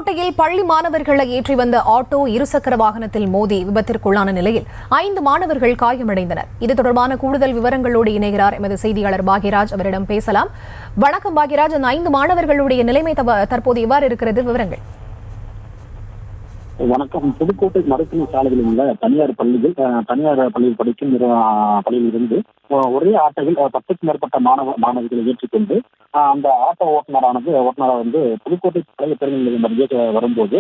புதுக்கோட்டையில் பள்ளி மாணவர்களை ஏற்றி வந்த ஆட்டோ இருசக்கர வாகனத்தில் மோதி விபத்திற்குள்ளான நிலையில் 5 மாணவர்கள் காயமடைந்தனர். இது தொடர்பான கூடுதல் விவரங்களோடு இணைகிறார் எமது செய்தியாளர் பாக்யராஜ். அவரிடம் பேசலாம். வணக்கம் பாக்யராஜ். அந்த 5 மாணவர்களுடைய நிலைமை தற்போது எவ்வாறு இருக்கிறது? விவரங்கள். வணக்கம். புதுக்கோட்டை மருத்துவ சாலைகளில் உள்ள தனியார் பள்ளியில் படிக்கும் பள்ளியில் இருந்து ஒரே ஆட்டோவில் 10க்கும் மேற்பட்ட மாணவர்களை ஏற்றிக்கொண்டு அந்த ஆட்டோ ஓட்டுநராக புதுக்கோட்டை பழைய பேருந்து நிலையம் அருகே வரும்போது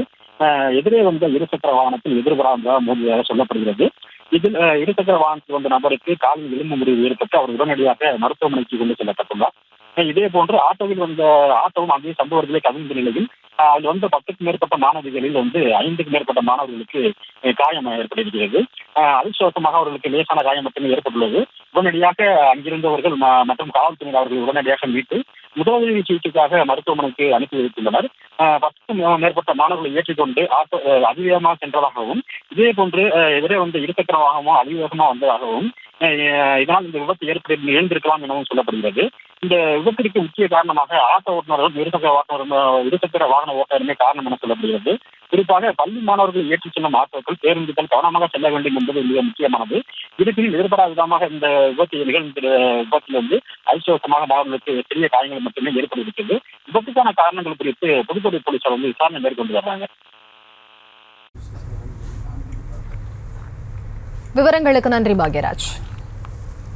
எதிரே வந்த இருசக்கர வாகனத்தில் எதிர்வராக மோதியாக சொல்லப்படுகிறது. இதில் இருசக்கர வாகனத்தில் வந்த நபருக்கு காலில் எலும்பு முறிவு ஏற்பட்டு அவர் உடனடியாக மருத்துவமனைக்கு கொண்டு செல்லப்பட்டுள்ளார். இதே போன்று ஆட்டோவும் அங்கே சம்பவங்களை கவிழ்ந்த நிலையில் அதில் 10க்கும் மேற்பட்ட மாணவிகளில் 5க்கும் மேற்பட்ட மாணவர்களுக்கு காயம் ஏற்பட்டிருக்கிறது. அதிர்ஷ்டவசமாக அவர்களுக்கு லேசான காயம் மட்டுமே ஏற்பட்டுள்ளது. உடனடியாக அங்கிருந்தவர்கள் மற்றும் காவல்துறையினர் அவர்கள் உடனடியாக மீட்டு முதலுதவி சிகிச்சைக்காக மருத்துவமனைக்கு அனுப்பி வைத்துள்ளனர். 10க்கும் மேற்பட்ட மாணவர்களை ஏற்றிக்கொண்டு ஆட்டோ அதிவேகமாக சென்றதாகவும் இதே போன்று எதிரே இருசக்கர வாகனமும் அதிவேகமாக வந்ததாகவும் இதனால் இந்த விபத்து எழுந்திருக்கலாம் எனவும் சொல்லப்படுகிறது. இந்த விபத்திற்கு முக்கிய காரணமாக ஆட்டோ ஓட்டுநர்கள் இருசக்கர வாகன ஓட்டுநருமே காரணம் என சொல்லப்படுகிறது. குறிப்பாக பள்ளி மாணவர்களை ஏற்றிச் செல்லும் ஆட்டோக்கள், பேருந்துகள் கவனமாக செல்ல வேண்டும் என்பது மிக முக்கியமானது. இருப்பினும் எதிர்பாராத விதமாக இந்த விபத்தில் அதிர்ஷ்டவசமாக மாணவர்களுக்கு பெரிய காயங்கள் மட்டுமே ஏற்பட்டிருக்கிறது. விபத்துக்கான காரணங்கள் குறித்து புதுக்கோட்டை போலீசார் விசாரணை மேற்கொண்டு வர்றாங்க. விவரங்களுக்கு நன்றி பாக்யராஜ்.